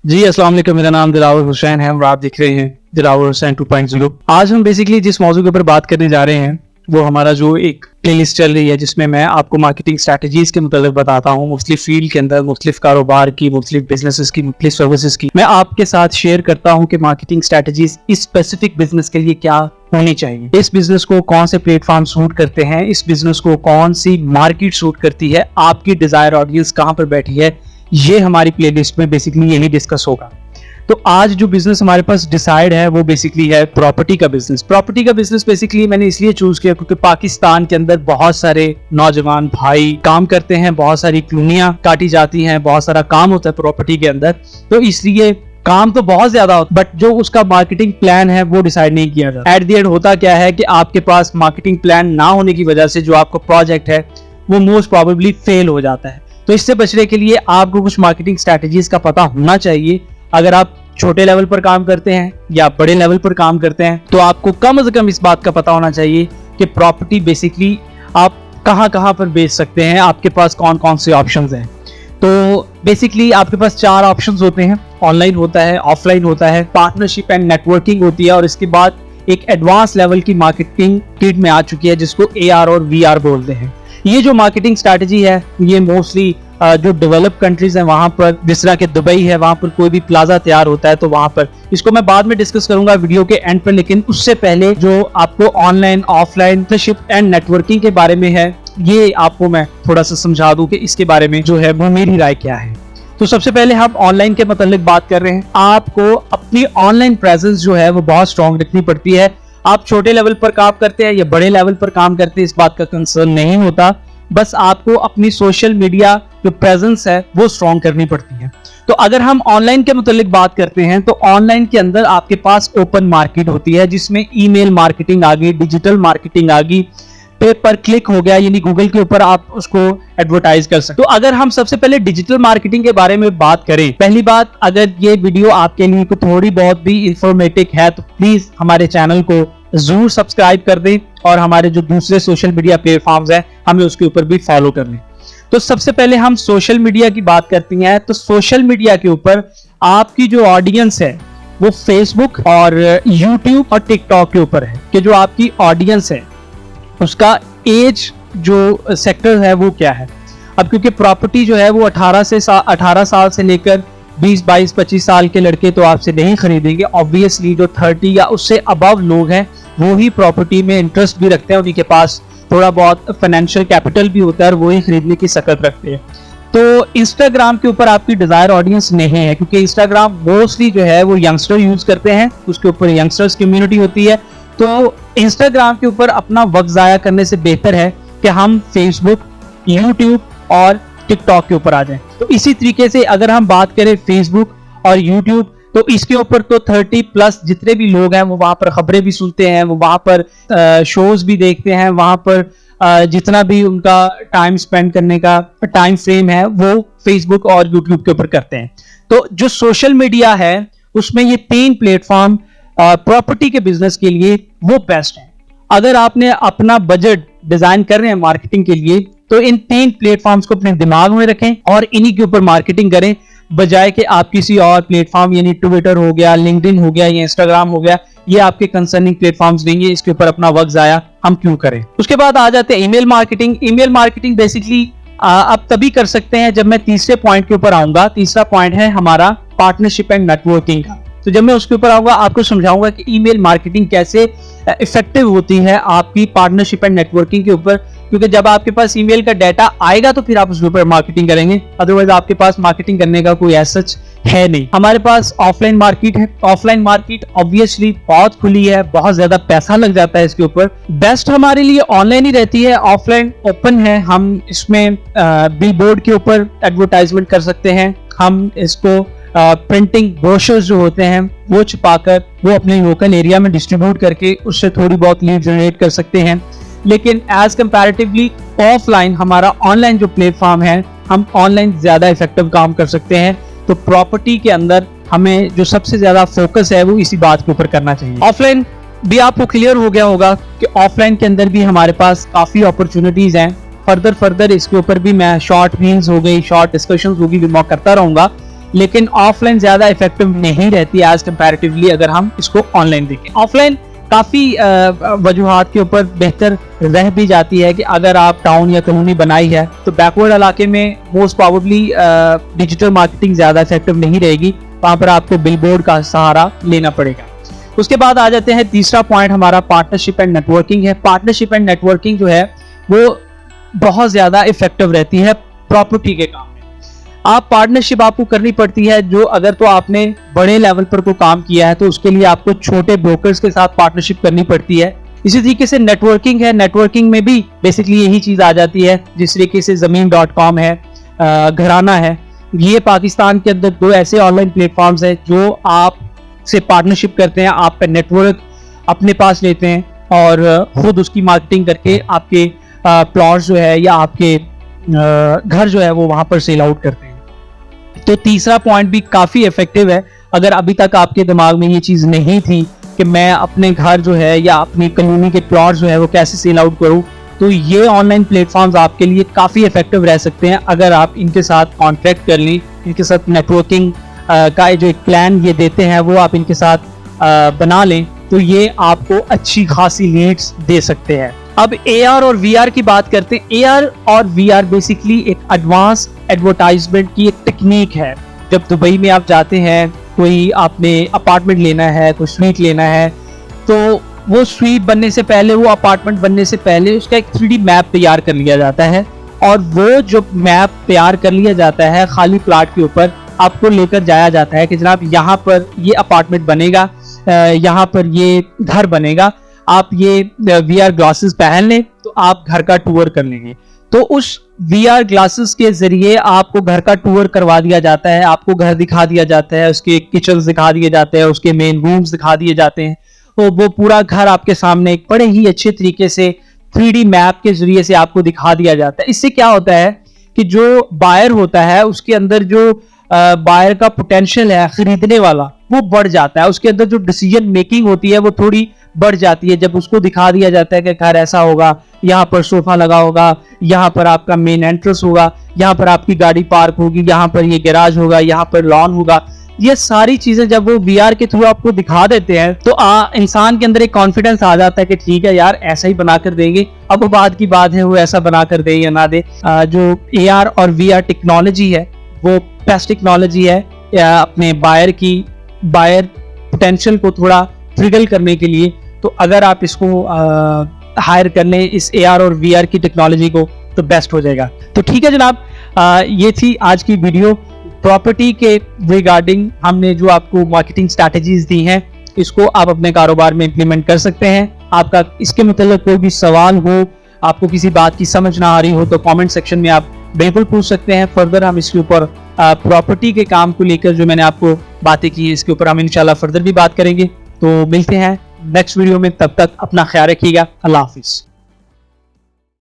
जी अस्सलाम वालेकुम। मेरा नाम दिलावर हुसैन है और आप देख रहे हैं दिलावर हुसैन 2.0। आज हम बेसिकली जिस मौजू के ऊपर बात करने जा रहे हैं वो हमारा जो एक प्लेलिस्ट चल रही है जिसमें मैं आपको मार्केटिंग स्ट्रैटेजीज के मुताबिक बताता हूँ। मुख्तलिफ फील्ड के अंदर मुख्तलिफ कारोबार की, मुख्तलिफ बिजनेसेस की, मुख्तलिफ सर्विसेज की मैं आपके साथ शेयर करता हूँ कि मार्केटिंग स्ट्रैटेजीज इस स्पेसिफिक बिजनेस के लिए क्या होनी चाहिए, इस बिजनेस को कौन से प्लेटफॉर्म सूट करते हैं, इस बिजनेस को कौन सी मार्केट सूट करती है, आपकी डिजायर ऑडियंस कहाँ पर बैठी है, ये हमारी प्लेलिस्ट में बेसिकली यही डिस्कस होगा। तो आज जो बिजनेस हमारे पास डिसाइड है वो बेसिकली है प्रॉपर्टी का बिजनेस। प्रॉपर्टी का बिजनेस बेसिकली मैंने इसलिए चूज किया क्योंकि पाकिस्तान के अंदर बहुत सारे नौजवान भाई काम करते हैं, बहुत सारी क्लूनियां काटी जाती हैं, बहुत सारा काम होता है प्रॉपर्टी के अंदर। तो इसलिए काम तो बहुत ज्यादा होता है बट जो उसका मार्केटिंग प्लान है वो डिसाइड नहीं किया जाता। एट द एंड होता क्या है कि आपके पास मार्केटिंग प्लान ना होने की वजह से जो आपका प्रोजेक्ट है वो मोस्ट प्रोबेबली फेल हो जाता है। तो इससे बचने के लिए आपको कुछ मार्केटिंग स्ट्रैटेजीज का पता होना चाहिए। अगर आप छोटे लेवल पर काम करते हैं या बड़े लेवल पर काम करते हैं तो आपको कम से कम इस बात का पता होना चाहिए कि प्रॉपर्टी बेसिकली आप कहां कहां पर बेच सकते हैं, आपके पास कौन कौन से ऑप्शंस हैं। तो बेसिकली आपके पास 4 ऑप्शंस होते हैं, ऑनलाइन होता है, ऑफलाइन होता है, पार्टनरशिप एंड नेटवर्किंग होती है और इसके बाद एक एडवांस लेवल की मार्केटिंग किट में आ चुकी है जिसको AR और VR बोलते हैं। ये जो मार्केटिंग स्ट्रैटेजी है ये मोस्टली जो डेवलप कंट्रीज हैं वहां पर, जिस तरह के दुबई है, वहां पर कोई भी प्लाजा तैयार होता है तो वहां पर, इसको मैं बाद में डिस्कस करूंगा वीडियो के एंड पर, लेकिन उससे पहले जो आपको online offline partnership and networking के बारे में है ये आपको मैं थोड़ा सा समझा दूं कि इसके बारे में जो है वो मेरी राय क्या है। तो सबसे पहले हम ऑनलाइन के मतलब बात कर रहे हैं। आपको अपनी ऑनलाइन प्रेजेंस जो है वो बहुत स्ट्रॉन्ग रखनी पड़ती है। आप छोटे लेवल पर काम करते हैं या बड़े लेवल पर काम करते हैं इस बात का कंसर्न नहीं होता, बस आपको अपनी सोशल मीडिया जो प्रेजेंस है वो स्ट्रॉन्ग करनी पड़ती है। तो अगर हम ऑनलाइन के मुतालिक बात करते हैं तो ऑनलाइन के अंदर आपके पास ओपन मार्केट होती है जिसमें ईमेल मार्केटिंग आ गई, डिजिटल मार्केटिंग आ गई, पे पर क्लिक हो गया, यानी गूगल के ऊपर आप उसको एडवर्टाइज कर सकते हो। तो अगर हम सबसे पहले डिजिटल मार्केटिंग के बारे में बात करें, पहली बात, अगर ये वीडियो आपके लिए थोड़ी बहुत भी इंफॉर्मेटिव है तो प्लीज हमारे चैनल को जरूर सब्सक्राइब कर दें और हमारे जो दूसरे सोशल मीडिया प्लेटफॉर्म्स हैं हमें उसके ऊपर भी फॉलो कर लें। तो सबसे पहले हम सोशल मीडिया की बात करते हैं। तो सोशल मीडिया के ऊपर आपकी जो ऑडियंस है वो फेसबुक और यूट्यूब और टिकटॉक के ऊपर है कि जो आपकी ऑडियंस है उसका एज जो सेक्टर है वो क्या है। अब क्योंकि प्रॉपर्टी जो है वो 18 साल से लेकर 20, 22, 25 साल के लड़के तो आपसे नहीं खरीदेंगे। ऑब्वियसली जो 30 या उससे अबव लोग हैं वो ही प्रॉपर्टी में इंटरेस्ट भी रखते हैं, उन्हीं के पास थोड़ा बहुत फाइनेंशियल कैपिटल भी होता है और वो ही खरीदने की सकत रखते हैं। तो इंस्टाग्राम के ऊपर आपकी डिजायर ऑडियंस नहीं है क्योंकि इंस्टाग्राम मोस्टली जो है वो यंगस्टर यूज करते हैं, उसके ऊपर यंगस्टर्स कम्युनिटी होती है। तो इंस्टाग्राम के ऊपर अपना वक्त जाया करने से बेहतर है कि हम फेसबुक, यूट्यूब और टिकटॉक के ऊपर आ जाएं। तो इसी तरीके से अगर हम बात करें फेसबुक और यूट्यूब तो इसके ऊपर तो 30+ जितने भी लोग हैं वो वहां पर खबरें भी सुनते हैं, वो वहां पर शोज भी देखते हैं, वहां पर जितना भी उनका टाइम स्पेंड करने का टाइम फ्रेम है वो फेसबुक और यूट्यूब के ऊपर करते हैं। तो जो सोशल मीडिया है उसमें ये 3 प्लेटफॉर्म प्रॉपर्टी के बिजनेस के लिए वो बेस्ट है। अगर आपने अपना बजट डिजाइन कर रहे हैं मार्केटिंग के लिए तो इन 3 प्लेटफॉर्म्स को अपने दिमाग में रखें और इन्हीं के ऊपर मार्केटिंग करें, बजाय कि आप किसी और प्लेटफॉर्म यानी ट्विटर हो गया, लिंक्डइन हो गया या इंस्टाग्राम हो गया, ये आपके कंसर्निंग प्लेटफॉर्म्स नहीं है, इसके ऊपर अपना वक्त जाया हम क्यों करें। उसके बाद आ जाते हैं email marketing. Email marketing basically आप तभी कर सकते हैं जब मैं तीसरे पॉइंट के ऊपर आऊंगा। तीसरा पॉइंट है हमारा पार्टनरशिप एंड नेटवर्किंग का। तो जब मैं उसके ऊपर आऊंगा आपको समझाऊंगा कि ईमेल मार्केटिंग कैसे इफेक्टिव होती है आपकी पार्टनरशिप एंड नेटवर्किंग के ऊपर, क्योंकि जब आपके पास ईमेल का डाटा आएगा तो फिर आप उसके ऊपर मार्केटिंग करेंगे, अदरवाइज आपके पास मार्केटिंग करने का कोई ऐसा है नहीं। हमारे पास ऑफलाइन मार्केट है। ऑफलाइन मार्केट ऑब्वियसली बहुत खुली है, बहुत ज्यादा पैसा लग जाता है इसके ऊपर। बेस्ट हमारे लिए ऑनलाइन ही रहती है, ऑफलाइन ओपन है, हम इसमें बिलबोर्ड के ऊपर एडवर्टाइजमेंट कर सकते हैं, हम इसको प्रिंटिंग ब्रोशर्स जो होते हैं वो छुपाकर वो अपने लोकल एरिया में डिस्ट्रीब्यूट करके उससे थोड़ी बहुत लीड जनरेट कर सकते हैं। लेकिन एज कंपैरेटिवली ऑफलाइन हमारा ऑनलाइन जो प्लेटफॉर्म है हम ऑनलाइन ज्यादा इफेक्टिव काम कर सकते हैं। तो प्रॉपर्टी के अंदर हमें जो सबसे ज्यादा फोकस है वो इसी बात के ऊपर करना चाहिए। ऑफलाइन भी आपको क्लियर हो गया होगा कि ऑफलाइन के अंदर भी हमारे पास काफी अपॉर्चुनिटीज हैं। फर्दर इसके ऊपर भी मैं शॉर्ट मील्स हो गई, शॉर्ट डिस्कशंस होगी भी मैं करता रहूंगा। लेकिन ऑफलाइन ज्यादा इफेक्टिव नहीं रहती एज कंपैरेटिवली अगर हम इसको ऑनलाइन देखें। ऑफलाइन काफी वजूहात के ऊपर बेहतर रह भी जाती है कि अगर आप टाउन या कॉलोनी बनाई है तो बैकवर्ड इलाके में मोस्ट प्रोबेबली डिजिटल मार्केटिंग ज्यादा इफेक्टिव नहीं रहेगी, वहां पर आपको बिलबोर्ड का सहारा लेना पड़ेगा। उसके बाद आ जाते हैं तीसरा पॉइंट हमारा पार्टनरशिप एंड नेटवर्किंग है। पार्टनरशिप एंड नेटवर्किंग जो है वो बहुत ज्यादा इफेक्टिव रहती है प्रॉपर्टी के काम में। आप पार्टनरशिप आपको करनी पड़ती है, जो अगर तो आपने बड़े लेवल पर कोई काम किया है तो उसके लिए आपको छोटे ब्रोकर्स के साथ पार्टनरशिप करनी पड़ती है। इसी तरीके से नेटवर्किंग है, नेटवर्किंग में भी बेसिकली यही चीज आ जाती है। जिस तरीके से ज़मीन.com है, घराना है, ये पाकिस्तान के अंदर 2 ऐसे ऑनलाइन प्लेटफॉर्म्स हैं जो आप से पार्टनरशिप करते हैं, आप का नेटवर्क अपने पास लेते हैं और खुद उसकी मार्केटिंग करके आपके प्लॉट्स जो है या आपके घर जो है वो वहां पर सेल आउट करते हैं। तो तीसरा पॉइंट भी काफी इफेक्टिव है। अगर अभी तक आपके दिमाग में ये चीज नहीं थी कि मैं अपने घर जो है या अपनी कॉलोनी के प्लॉट जो है वो कैसे सेल आउट करूं, तो ये ऑनलाइन प्लेटफॉर्म्स आपके लिए काफी इफेक्टिव रह सकते हैं अगर आप इनके साथ कॉन्ट्रैक्ट कर लें, इनके साथ नेटवर्किंग का जो एक प्लान ये देते हैं वो आप इनके साथ बना लें, तो ये आपको अच्छी खासी लीड्स दे सकते हैं। अब AR और VR की बात करते हैं। AR और VR बेसिकली एक एडवांस एडवर्टाइजमेंट की एक टेक्निक है। जब दुबई में आप जाते हैं, कोई आपने अपार्टमेंट लेना है, कोई स्वीट लेना है, तो वो स्वीट बनने से पहले, वो अपार्टमेंट बनने से पहले उसका एक 3D मैप तैयार कर लिया जाता है और वो जो मैप तैयार कर लिया जाता है खाली प्लाट के ऊपर आपको लेकर जाया जाता है कि जनाब यहाँ पर ये अपार्टमेंट बनेगा, यहाँ पर ये घर बनेगा, आप ये VR ग्लासेस पहन लें तो आप घर का टूर कर लेंगे। तो उस VR ग्लासेस के जरिए आपको घर का टूर करवा दिया जाता है, आपको घर दिखा दिया जाता है, उसके किचन दिखा दिए जाते हैं, उसके मेन रूम्स दिखा दिए जाते हैं। तो वो पूरा घर आपके सामने एक बड़े ही अच्छे तरीके से 3D मैप के जरिए से आपको दिखा दिया जाता है। इससे क्या होता है कि जो बायर होता है उसके अंदर जो बायर का पोटेंशियल है खरीदने वाला, वो बढ़ जाता है। उसके अंदर जो डिसीजन मेकिंग होती है वो थोड़ी बढ़ जाती है जब उसको दिखा दिया जाता है कि घर ऐसा होगा, यहाँ पर सोफा लगा होगा, यहाँ पर आपका मेन एंट्रेंस होगा, यहाँ पर आपकी गाड़ी पार्क होगी, यहाँ पर ये गैराज होगा, यहाँ पर लॉन होगा। ये सारी चीजें जब वो VR के थ्रू आपको दिखा देते हैं तो इंसान के अंदर एक कॉन्फिडेंस आ जाता है कि ठीक है यार, ऐसा ही बना कर देंगे। अब वो बात की बात है वो ऐसा बना कर दे या ना दे। जो AR और VR टेक्नोलॉजी है वो बेस्ट टेक्नोलॉजी है अपने बायर पोटेंशियल को थोड़ा ट्रिगल करने के लिए। तो अगर आप इसको हायर कर लें इस AR और VR की टेक्नोलॉजी को तो बेस्ट हो जाएगा। तो ठीक है जनाब, ये थी आज की वीडियो प्रॉपर्टी के रिगार्डिंग। हमने जो आपको मार्केटिंग स्ट्रैटेजीज दी हैं इसको आप अपने कारोबार में इम्प्लीमेंट कर सकते हैं। आपका इसके मतलब कोई भी सवाल हो, आपको किसी बात की समझ ना आ रही हो तो कमेंट सेक्शन में आप बिल्कुल पूछ सकते हैं। फर्दर हम इसके ऊपर प्रॉपर्टी के काम को लेकर जो मैंने आपको बातें की इसके ऊपर हम इंशाल्लाह फर्दर भी बात करेंगे। तो मिलते हैं नेक्स्ट वीडियो में, तब तक अपना ख्याल रखिएगा। अल्लाह हाफिज।